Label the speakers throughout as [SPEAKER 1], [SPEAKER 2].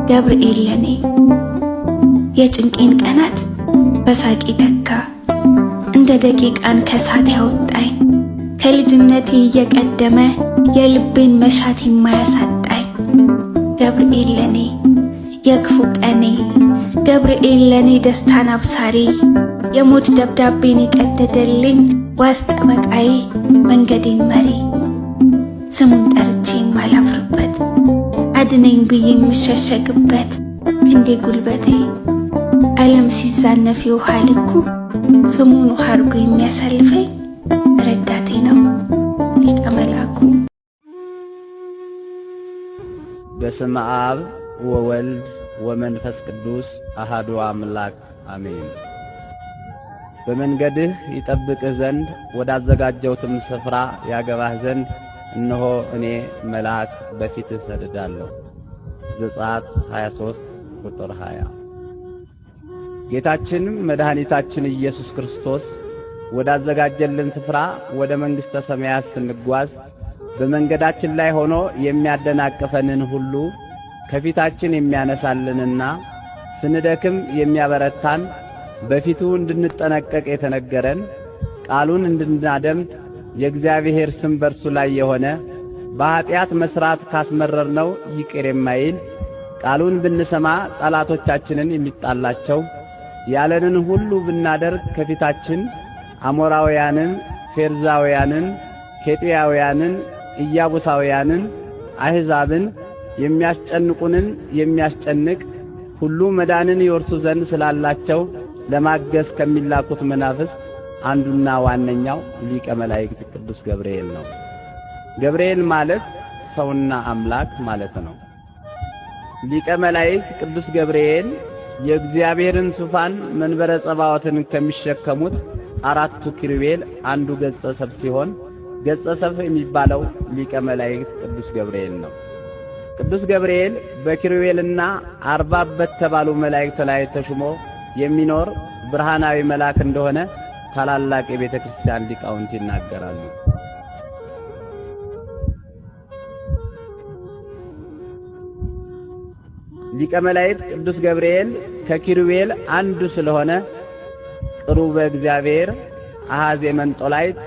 [SPEAKER 1] ገብርኤል ለኔ የጭንቄን ቀናት በሳቂ ተካ እንደ ደቂቃን ከሳት ያወጣኝ ከልጅነቴ እየቀደመ የልቤን መሻት የማያሳጣኝ ገብርኤል ለኔ የክፉ ቀኔ ገብርኤል ለኔ ደስታን አብሳሪ የሞት ደብዳቤን የቀደደልኝ ዋስ ጠበቃዬ መንገዴን መሪ ስሙን ጠርቼ የማላፍርበት አድነኝ ብዬ የምሸሸግበት ክንዴ ጉልበቴ ዓለም ሲዛነፍ የውሃ ልኩ ፍሙን ውሃ አድርጎ የሚያሳልፈኝ ረዳቴ ነው ሊቀ መላኩ።
[SPEAKER 2] በስመ አብ ወወልድ ወመንፈስ ቅዱስ አሐዱ አምላክ አሜን። በመንገድህ ይጠብቅህ ዘንድ ወዳዘጋጀሁትም ስፍራ ያገባህ ዘንድ እነሆ እኔ መልአክ በፊትህ ሰድዳለሁ። ዘጸአት 23 ቁጥር 20። ጌታችን መድኃኒታችን ኢየሱስ ክርስቶስ ወዳዘጋጀልን ስፍራ ወደ መንግሥተ ሰማያት ስንጓዝ በመንገዳችን ላይ ሆኖ የሚያደናቅፈንን ሁሉ ከፊታችን የሚያነሳልንና ስንደክም የሚያበረታን በፊቱ እንድንጠነቀቅ የተነገረን ቃሉን እንድናደምጥ የእግዚአብሔር ስም በርሱ ላይ የሆነ በኃጢአት መስራት ካስመረርነው ይቅር የማይል ቃሉን ብንሰማ ጠላቶቻችንን የሚጣላቸው ያለንን ሁሉ ብናደርግ ከፊታችን አሞራውያንን፣ ፌርዛውያንን፣ ኬጢያውያንን፣ ኢያቡሳውያንን፣ አሕዛብን የሚያስጨንቁንን የሚያስጨንቅ ሁሉ መዳንን ይወርሱ ዘንድ ስላላቸው ለማገዝ ከሚላኩት መናፍስት አንዱና ዋነኛው ሊቀ መላእክት ቅዱስ ገብርኤል ነው። ገብርኤል ማለት ሰውና አምላክ ማለት ነው። ሊቀ መላእክት ቅዱስ ገብርኤል የእግዚአብሔርን ዙፋን መንበረ ጸባዖትን ከሚሸከሙት አራቱ ኪሩቤል አንዱ ገጸ ሰብ ሲሆን ገጸ ሰብ የሚባለው ሊቀ መላእክት ቅዱስ ገብርኤል ነው። ቅዱስ ገብርኤል በኪሩቤልና አርባብ በተባሉ መላእክት ላይ ተሹሞ የሚኖር ብርሃናዊ መልአክ እንደሆነ ታላላቅ የቤተ ክርስቲያን ሊቃውንት ይናገራሉ። ሊቀ መላእክት ቅዱስ ገብርኤል ከኪሩቤል አንዱ ስለሆነ ቅሩበ እግዚአብሔር አሐዜ መንጦላይት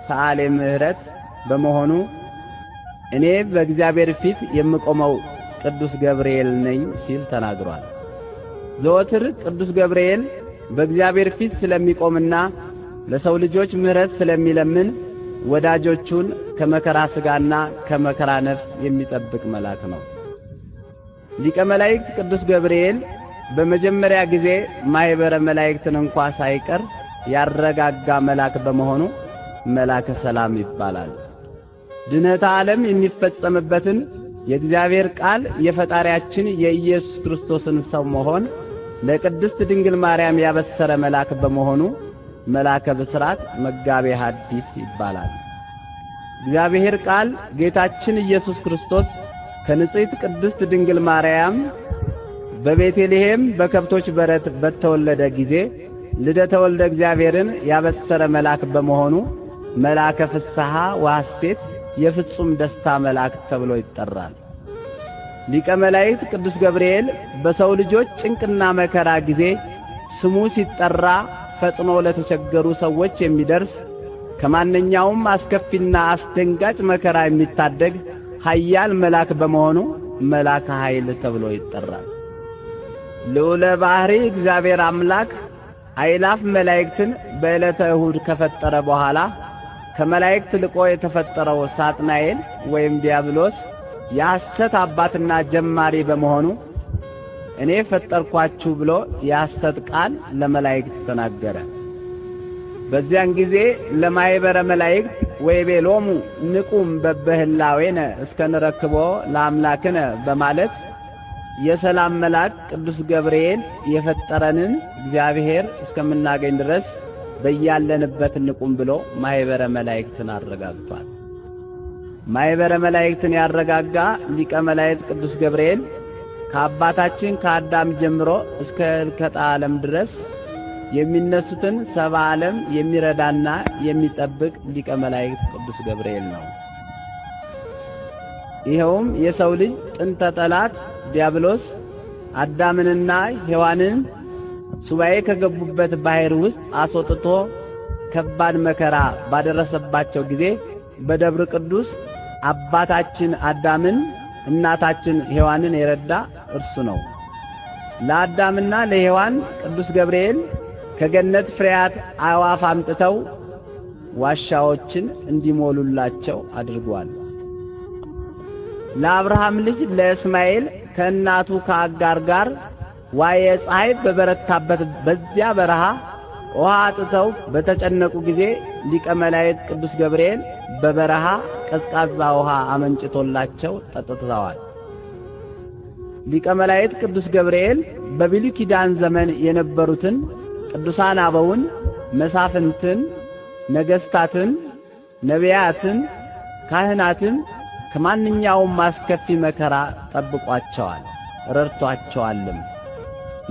[SPEAKER 2] ሰዓሌ ምሕረት በመሆኑ እኔ በእግዚአብሔር ፊት የምቆመው ቅዱስ ገብርኤል ነኝ ሲል ተናግሯል። ዘወትር ቅዱስ ገብርኤል በእግዚአብሔር ፊት ስለሚቆምና ለሰው ልጆች ምሕረት ስለሚለምን ወዳጆቹን ከመከራ ሥጋና ከመከራ ነፍስ የሚጠብቅ መልአክ ነው። ሊቀ መላእክት ቅዱስ ገብርኤል በመጀመሪያ ጊዜ ማኅበረ መላእክትን እንኳ ሳይቀር ያረጋጋ መልአክ በመሆኑ መልአከ ሰላም ይባላል። ድኅነተ ዓለም የሚፈጸምበትን የእግዚአብሔር ቃል የፈጣሪያችን የኢየሱስ ክርስቶስን ሰው መሆን ለቅድስት ድንግል ማርያም ያበሰረ መልአክ በመሆኑ መልአከ ብስራት መጋቤ ሐዲስ ይባላል። እግዚአብሔር ቃል ጌታችን ኢየሱስ ክርስቶስ ከንጽሕት ቅድስት ድንግል ማርያም በቤተልሔም በከብቶች በረት በተወለደ ጊዜ ልደተ ወልደ እግዚአብሔርን ያበሰረ መልአክ በመሆኑ መልአከ ፍስሐ ወሐሴት የፍጹም ደስታ መልአክ ተብሎ ይጠራል። ሊቀ መላእክት ቅዱስ ገብርኤል በሰው ልጆች ጭንቅና መከራ ጊዜ ስሙ ሲጠራ ፈጥኖ ለተቸገሩ ሰዎች የሚደርስ ከማንኛውም አስከፊና አስደንጋጭ መከራ የሚታደግ ኃያል መልአክ በመሆኑ መልአከ ኃይል ተብሎ ይጠራል። ልዑለ ባሕሪ እግዚአብሔር አምላክ አእላፍ መላእክትን በዕለተ እሁድ ከፈጠረ በኋላ ከመላእክት ልቆ የተፈጠረው ሳጥናኤል ወይም ዲያብሎስ የሐሰት አባትና ጀማሪ በመሆኑ እኔ ፈጠርኳችሁ ብሎ የሐሰት ቃል ለመላእክት ተናገረ። በዚያን ጊዜ ለማኅበረ መላእክት ወይቤሎሙ ንቁም በበህላዌነ እስከንረክቦ ለአምላክነ በማለት የሰላም መልአክ ቅዱስ ገብርኤል የፈጠረንን እግዚአብሔር እስከምናገኝ ድረስ በያለንበት ንቁም ብሎ ማኅበረ መላእክትን አረጋግቷል። ማኅበረ መላእክትን ያረጋጋ ሊቀ መላእክት ቅዱስ ገብርኤል ከአባታችን ከአዳም ጀምሮ እስከ ሕልቀተ ዓለም ድረስ የሚነሱትን ሰባ ዓለም የሚረዳና የሚጠብቅ ሊቀ መላእክት ቅዱስ ገብርኤል ነው። ይኸውም የሰው ልጅ ጥንተ ጠላት ዲያብሎስ አዳምንና ሔዋንን ሱባኤ ከገቡበት ባሕር ውስጥ አስወጥቶ ከባድ መከራ ባደረሰባቸው ጊዜ በደብረ ቅዱስ አባታችን አዳምን እናታችን ሔዋንን የረዳ እርሱ ነው። ለአዳምና ለሔዋን ቅዱስ ገብርኤል ከገነት ፍሬያት አዕዋፍ አምጥተው ዋሻዎችን እንዲሞሉላቸው አድርጓል። ለአብርሃም ልጅ ለእስማኤል ከእናቱ ከአጋር ጋር ዋየ ፀሐይ በበረታበት በዚያ በረሃ ውሃ አጥተው በተጨነቁ ጊዜ ሊቀ መላእክት ቅዱስ ገብርኤል በበረሃ ቀዝቃዛ ውሃ አመንጭቶላቸው ጠጥተዋል። ሊቀ መላእክት ቅዱስ ገብርኤል በብሉይ ኪዳን ዘመን የነበሩትን ቅዱሳን አበውን መሳፍንትን፣ ነገሥታትን፣ ነቢያትን፣ ካህናትን ከማንኛውም አስከፊ መከራ ጠብቋቸዋል፣ ረድቷቸዋልም።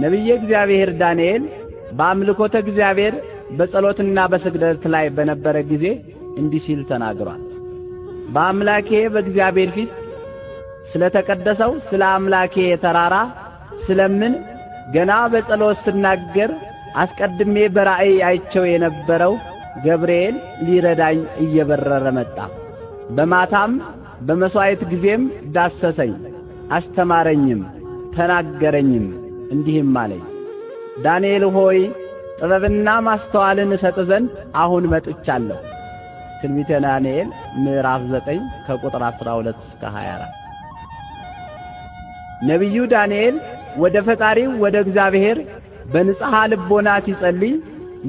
[SPEAKER 2] ነቢየ እግዚአብሔር ዳንኤል በአምልኮተ እግዚአብሔር በጸሎትና በስግደት ላይ በነበረ ጊዜ እንዲህ ሲል ተናግሯል። በአምላኬ በእግዚአብሔር ፊት ስለተቀደሰው ስለ አምላኬ ተራራ ስለምን ገና በጸሎት ስናገር አስቀድሜ በራእይ አይቸው የነበረው ገብርኤል ሊረዳኝ እየበረረ መጣ። በማታም በመሥዋዕት ጊዜም ዳሰሰኝ፣ አስተማረኝም፣ ተናገረኝም፣ እንዲህም አለኝ፣ ዳንኤል ሆይ ጥበብና ማስተዋልን እሰጥ ዘንድ አሁን መጥቻለሁ። ትንቢተ ዳንኤል ምዕራፍ 9 ከቁጥር 12 እስከ 24። ነቢዩ ዳንኤል ወደ ፈጣሪው ወደ እግዚአብሔር በንጽሐ ልቦና ሲጸልይ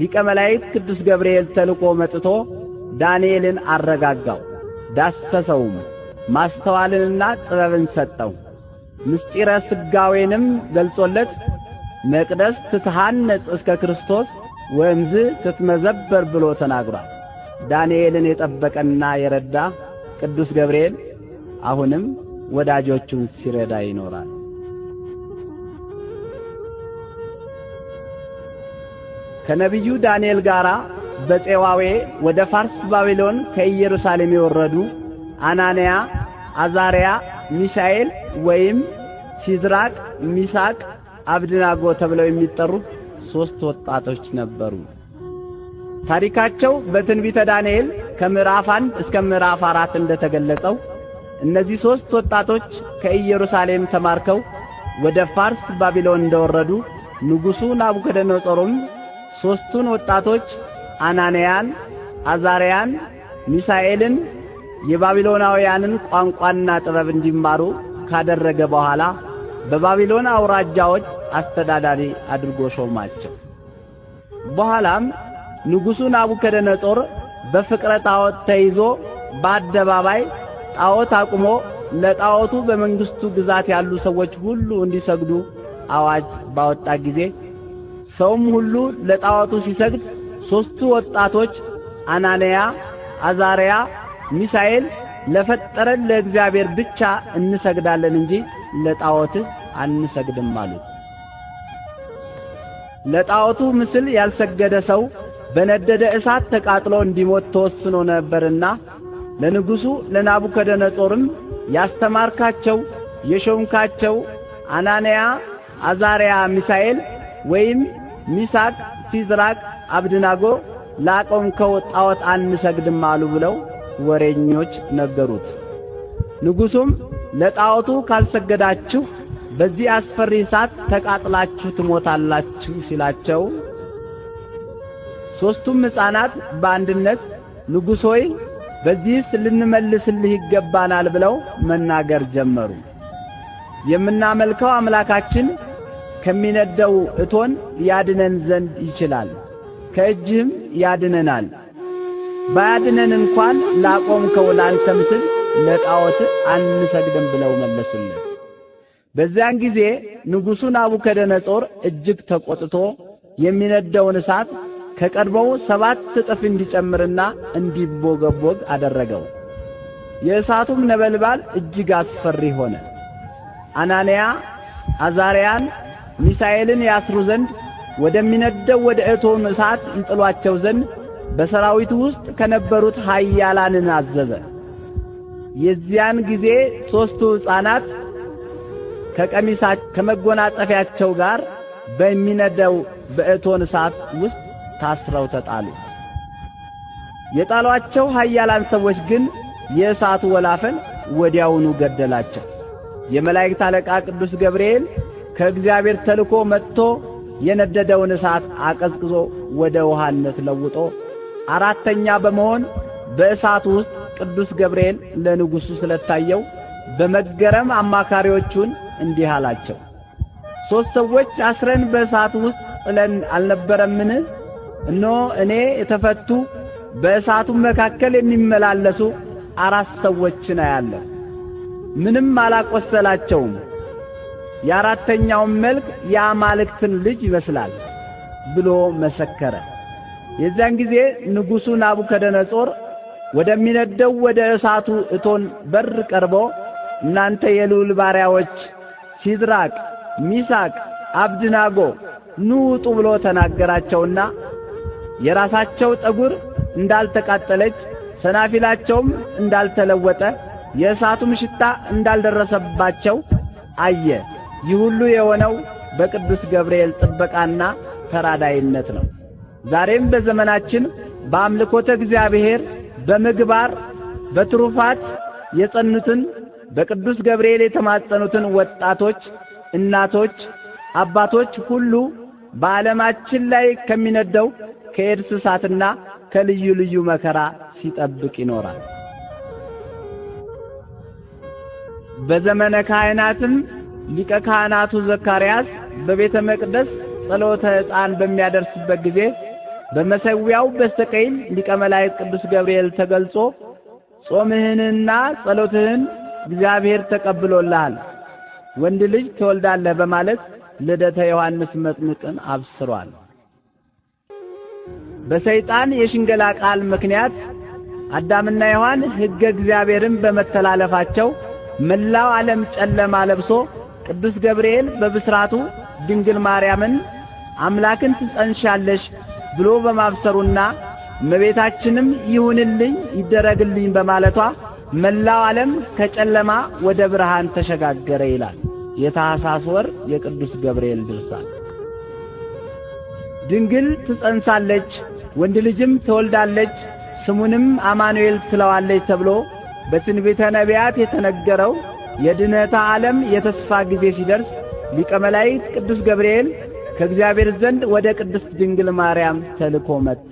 [SPEAKER 2] ሊቀ መላእክት ቅዱስ ገብርኤል ተልኮ መጥቶ ዳንኤልን አረጋጋው፣ ዳሰሰውም፣ ማስተዋልንና ጥበብን ሰጠው። ምስጢረ ሥጋዌንም ገልጾለት መቅደስ ትትሃነጽ እስከ ክርስቶስ ወንዝ ትትመዘበር ብሎ ተናግሯል። ዳንኤልን የጠበቀና የረዳ ቅዱስ ገብርኤል አሁንም ወዳጆቹን ሲረዳ ይኖራል። ከነቢዩ ዳንኤል ጋራ በፄዋዌ ወደ ፋርስ ባቢሎን ከኢየሩሳሌም የወረዱ አናንያ፣ አዛርያ፣ ሚሳኤል ወይም ሲድራቅ፣ ሚሳቅ፣ አብድናጎ ተብለው የሚጠሩ 3 ወጣቶች ነበሩ። ታሪካቸው በትንቢተ ዳንኤል ከምዕራፍ 1 እስከ ምዕራፍ 4 እንደተገለጸው እነዚህ 3 ወጣቶች ከኢየሩሳሌም ተማርከው ወደ ፋርስ ባቢሎን እንደወረዱ ንጉሡ ናቡከደነፆርም 3ቱን ወጣቶች አናንያን፣ አዛርያን፣ ሚሳኤልን የባቢሎናውያንን ቋንቋና ጥበብ እንዲማሩ ካደረገ በኋላ በባቢሎን አውራጃዎች አስተዳዳሪ አድርጎ ሾማቸው። በኋላም ንጉሡ ናቡከደነፆር በፍቅረ ጣዖት ተይዞ በአደባባይ ጣዖት አቁሞ ለጣዖቱ በመንግስቱ ግዛት ያሉ ሰዎች ሁሉ እንዲሰግዱ አዋጅ ባወጣ ጊዜ ሰውም ሁሉ ለጣዖቱ ሲሰግድ 3ቱ ወጣቶች አናንያ፣ አዛርያ፣ ሚሳኤል ለፈጠረን ለእግዚአብሔር ብቻ እንሰግዳለን እንጂ ለጣዖት አንሰግድም አሉት። ለጣዖቱ ምስል ያልሰገደ ሰው በነደደ እሳት ተቃጥሎ እንዲሞት ተወስኖ ነበርና ለንጉሡ ለናቡከደነፆርም ያስተማርካቸው የሾምካቸው አናንያ፣ አዛርያ፣ ሚሳኤል ወይም ሚሳቅ፣ ሲድራቅ፣ አብድናጎ ላቆምከው ጣዖት አንሰግድም አሉ ብለው ወሬኞች ነገሩት። ንጉሡም ለጣዖቱ ካልሰገዳችሁ በዚህ አስፈሪ እሳት ተቃጥላችሁ ትሞታላችሁ ሲላቸው 3ቱም ሕፃናት በአንድነት ንጉሥ ሆይ በዚህስ ልንመልስልህ ይገባናል ብለው መናገር ጀመሩ። የምናመልከው አምላካችን ከሚነደው እቶን ያድነን ዘንድ ይችላል፣ ከእጅህም ያድነናል። ባያድነን እንኳን ላቆምከው ላንተ ምስል ለጣዖት አንሰግድም ብለው መለሱለት። በዚያን ጊዜ ንጉሡ ናቡከደነፆር እጅግ ተቆጥቶ የሚነደውን እሳት ከቀድሞው 7 እጥፍ እንዲጨምርና እንዲቦገቦግ አደረገው። የእሳቱም ነበልባል እጅግ አስፈሪ ሆነ። አናንያ፣ አዛርያን፣ ሚሳኤልን ያስሩ ዘንድ ወደሚነደው ወደ እቶኑ እሳት ይጥሏቸው ዘንድ በሰራዊቱ ውስጥ ከነበሩት ኃያላንን አዘዘ። የዚያን ጊዜ 3ቱ ሕፃናት ከቀሚሳቸው ከመጎናጸፊያቸው ጋር በሚነደው በእቶን እሳት ውስጥ ታስረው ተጣሉ። የጣሏቸው ኃያላን ሰዎች ግን የእሳቱ ወላፈን ወዲያውኑ ገደላቸው። የመላእክት አለቃ ቅዱስ ገብርኤል ከእግዚአብሔር ተልኮ መጥቶ የነደደውን እሳት አቀዝቅዞ ወደ ውሃነት ለውጦ አራተኛ በመሆን በእሳቱ ውስጥ ቅዱስ ገብርኤል ለንጉሡ ስለታየው በመገረም አማካሪዎቹን እንዲህ አላቸው። 3 ሰዎች አስረን በእሳቱ ውስጥ ጥለን አልነበረምን? እነሆ እኔ የተፈቱ በእሳቱ መካከል የሚመላለሱ 4 ሰዎችን አያለሁ። ምንም አላቆሰላቸውም። የአራተኛው መልክ የአማልክትን ልጅ ይመስላል ብሎ መሰከረ። የዚያን ጊዜ ንጉሡ ናቡከደነጾር ወደሚነደው ወደ እሳቱ እቶን በር ቀርቦ እናንተ የልዑል ባሪያዎች ሲድራቅ፣ ሚሳቅ፣ አብድናጎ ኑ ውጡ ብሎ ተናገራቸውና የራሳቸው ጠጉር እንዳልተቃጠለች ሰናፊላቸውም እንዳልተለወጠ የእሳቱም ሽታ እንዳልደረሰባቸው አየ። ይህ ሁሉ የሆነው በቅዱስ ገብርኤል ጥበቃና ተራዳይነት ነው። ዛሬም በዘመናችን በአምልኮተ እግዚአብሔር በምግባር በትሩፋት የጸኑትን በቅዱስ ገብርኤል የተማጸኑትን ወጣቶች፣ እናቶች፣ አባቶች ሁሉ በዓለማችን ላይ ከሚነደው ከኤድስ እሳትና ከልዩ ልዩ መከራ ሲጠብቅ ይኖራል። በዘመነ ካህናትም ሊቀ ካህናቱ ዘካርያስ በቤተ መቅደስ ጸሎተ ዕጣን በሚያደርስበት ጊዜ በመሠዊያው በስተቀኝ ሊቀ መላእክት ቅዱስ ገብርኤል ተገልጾ ጾምህንና ጸሎትህን እግዚአብሔር ተቀብሎልሃል፣ ወንድ ልጅ ትወልዳለህ በማለት ልደተ ዮሐንስ መጥምቅን አብስሯል። በሰይጣን የሽንገላ ቃል ምክንያት አዳምና ሔዋን ሕገ እግዚአብሔርን በመተላለፋቸው መላው ዓለም ጨለማ ለብሶ ቅዱስ ገብርኤል በብስራቱ ድንግል ማርያምን አምላክን ትጸንሻለሽ ብሎ በማብሰሩና እመቤታችንም ይሁንልኝ ይደረግልኝ በማለቷ መላው ዓለም ከጨለማ ወደ ብርሃን ተሸጋገረ ይላል የታኅሳስ ወር የቅዱስ ገብርኤል ድርሳን። ድንግል ትጸንሳለች፣ ወንድ ልጅም ትወልዳለች፣ ስሙንም አማኑኤል ትለዋለች ተብሎ በትንቢተ ነቢያት የተነገረው የድኅነተ ዓለም የተስፋ ጊዜ ሲደርስ ሊቀ መላእክት ቅዱስ ገብርኤል ከእግዚአብሔር ዘንድ ወደ ቅድስት ድንግል ማርያም ተልኮ መጣ።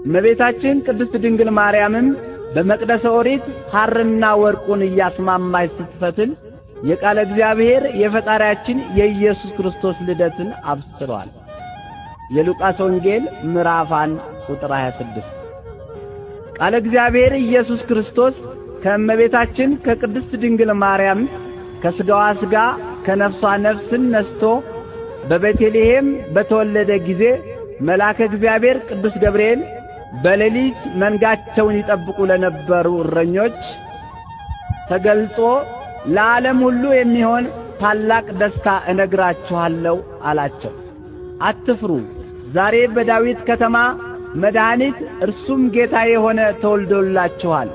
[SPEAKER 2] እመቤታችን ቅድስት ድንግል ማርያምም በመቅደሰ ኦሪት ሐርና ወርቁን እያስማማች ስትፈትል የቃለ እግዚአብሔር የፈጣሪያችን የኢየሱስ ክርስቶስ ልደትን አብስሯል። የሉቃስ ወንጌል ምዕራፍ 1 ቁጥር 26። ቃለ እግዚአብሔር ኢየሱስ ክርስቶስ ከእመቤታችን ከቅድስት ድንግል ማርያም ከሥጋዋ ሥጋ ከነፍሷ ነፍስን ነስቶ በቤተልሔም በተወለደ ጊዜ መልአከ እግዚአብሔር ቅዱስ ገብርኤል በሌሊት መንጋቸውን ይጠብቁ ለነበሩ እረኞች ተገልጾ ለዓለም ሁሉ የሚሆን ታላቅ ደስታ እነግራችኋለሁ አላቸው። አትፍሩ፣ ዛሬ በዳዊት ከተማ መድኃኒት እርሱም ጌታ የሆነ ተወልዶላችኋል።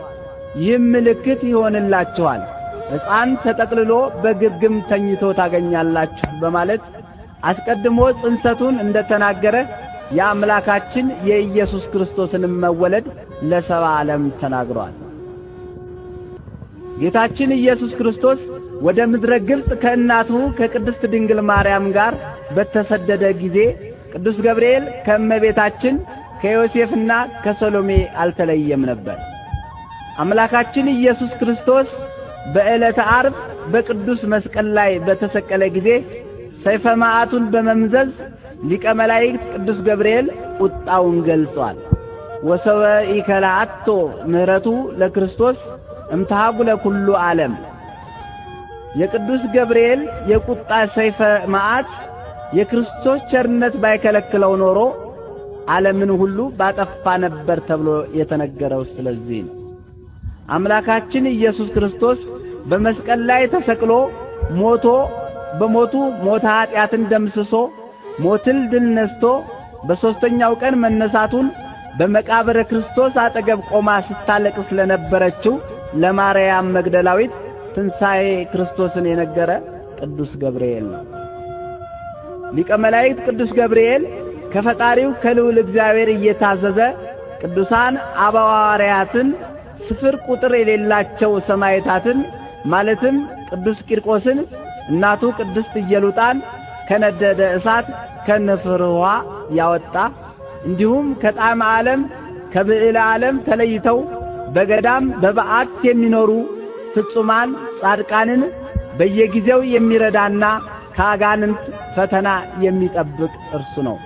[SPEAKER 2] ይህም ምልክት ይሆንላችኋል፣ ሕፃን ተጠቅልሎ በግርግም ተኝቶ ታገኛላችሁ በማለት አስቀድሞ ጽንሰቱን እንደተናገረ የአምላካችን የኢየሱስ ክርስቶስን መወለድ ለሰባ ዓለም ተናግሯል። ጌታችን ኢየሱስ ክርስቶስ ወደ ምድረ ግብጽ ከእናቱ ከቅድስት ድንግል ማርያም ጋር በተሰደደ ጊዜ ቅዱስ ገብርኤል ከእመቤታችን ከዮሴፍና ከሰሎሜ አልተለየም ነበር። አምላካችን ኢየሱስ ክርስቶስ በዕለተ ዓርብ በቅዱስ መስቀል ላይ በተሰቀለ ጊዜ ሰይፈ መዓቱን በመምዘዝ ሊቀ መላእክት ቅዱስ ገብርኤል ቁጣውን ገልጿል። ወሰወ ኢከላአቶ ምህረቱ ለክርስቶስ እምታጉለ ኩሉ ዓለም። የቅዱስ ገብርኤል የቁጣ ሰይፈ መዓት የክርስቶስ ቸርነት ባይከለክለው ኖሮ ዓለምን ሁሉ ባጠፋ ነበር ተብሎ የተነገረው ስለዚህ ነው። አምላካችን ኢየሱስ ክርስቶስ በመስቀል ላይ ተሰቅሎ ሞቶ በሞቱ ሞተ ኃጢአትን ደምስሶ ሞትን ድል ነስቶ በሦስተኛው ቀን መነሳቱን በመቃብረ ክርስቶስ አጠገብ ቆማ ስታለቅስ ለነበረችው ለማርያም መግደላዊት ትንሣኤ ክርስቶስን የነገረ ቅዱስ ገብርኤል ነው። ሊቀ መላእክት ቅዱስ ገብርኤል ከፈጣሪው ከልዑል እግዚአብሔር እየታዘዘ ቅዱሳን አበው ሐዋርያትን ስፍር ቁጥር የሌላቸው ሰማዕታትን ማለትም ቅዱስ ቂርቆስን እናቱ ቅድስት ኢየሉጣን ከነደደ እሳት ከነፍርዋ ያወጣ እንዲሁም ከጣዕመ ዓለም ከብዕለ ዓለም ተለይተው በገዳም በበዓት የሚኖሩ ፍጹማን ጻድቃንን በየጊዜው የሚረዳና ከአጋንንት ፈተና የሚጠብቅ እርሱ ነው።